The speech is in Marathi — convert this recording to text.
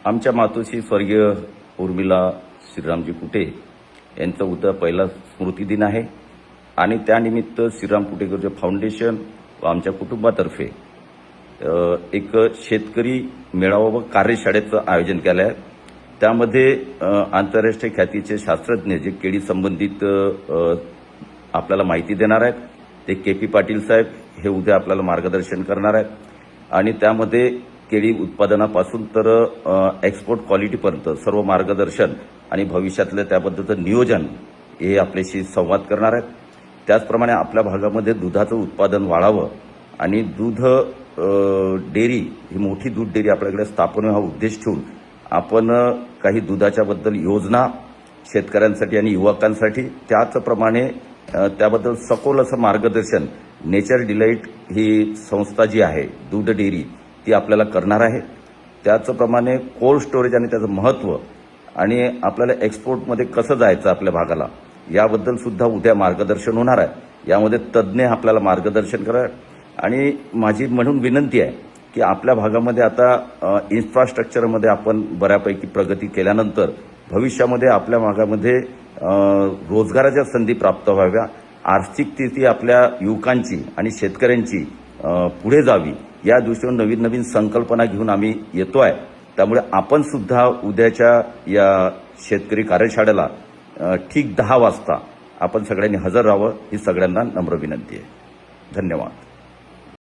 आमच्या मातोश्री स्वर्गीय उर्मिला श्रीरामजी कुटे यांचा उद्या पहिला स्मृतिदिन आहे आणि त्यानिमित्त श्रीराम कुटेकर फाउंडेशन व आमच्या कुटुंबातर्फे एक शेतकरी मेळावा व कार्यशाळेचं आयोजन केलं आहे। त्यामध्ये आंतरराष्ट्रीय ख्यातीचे शास्त्रज्ञ जे केळी संबंधित आपल्याला माहिती देणार आहेत ते के.पी. पाटील साहेब हे उद्या आपल्याला मार्गदर्शन करणार आहेत आणि त्यामध्ये केळी उत्पादनापासून तर एक्सपोर्ट क्वालिटीपर्यंत सर्व मार्गदर्शन आणि भविष्यातलं त्याबद्दलचं नियोजन हे आपल्याशी संवाद करणार आहेत। त्याचप्रमाणे आपल्या भागामध्ये दुधाचं उत्पादन वाढावं आणि दूध डेअरी ही मोठी दूध डेअरी आपल्याकडे स्थापन हा उद्देश ठेवून आपण काही दुधाच्याबद्दल योजना शेतकऱ्यांसाठी आणि युवकांसाठी त्याचप्रमाणे त्याबद्दल सखोल असं मार्गदर्शन नेचर डिलाईट ही संस्था जी आहे दूध डेअरी ती आपल्याला करणार आहे। त्याचप्रमाणे कोल्ड स्टोरेज आणि त्याचं महत्त्व आणि आपल्याला एक्सपोर्टमध्ये कसं जायचं आपल्या भागाला याबद्दल सुद्धा उद्या मार्गदर्शन होणार आहे। यामध्ये तज्ज्ञ आपल्याला मार्गदर्शन करणार आणि माझी म्हणून विनंती आहे की आपल्या भागामध्ये आता इन्फ्रास्ट्रक्चरमध्ये आपण बऱ्यापैकी प्रगती केल्यानंतर भविष्यामध्ये आपल्या भागामध्ये रोजगाराच्या संधी प्राप्त व्हाव्या, आर्थिक स्थिती आपल्या युवकांची आणि शेतकऱ्यांची पुढे जावी या दृष्टीने नवीन नवीन संकल्पना घेऊन आम्ही येतो आहे। त्यामुळे आपण सुद्धा उद्याच्या या शेतकरी कार्यशाळेला ठीक 10 वाजता आपण सगळ्यांनी हजर राहावं ही सगळ्यांना नम्र विनंती आहे। धन्यवाद।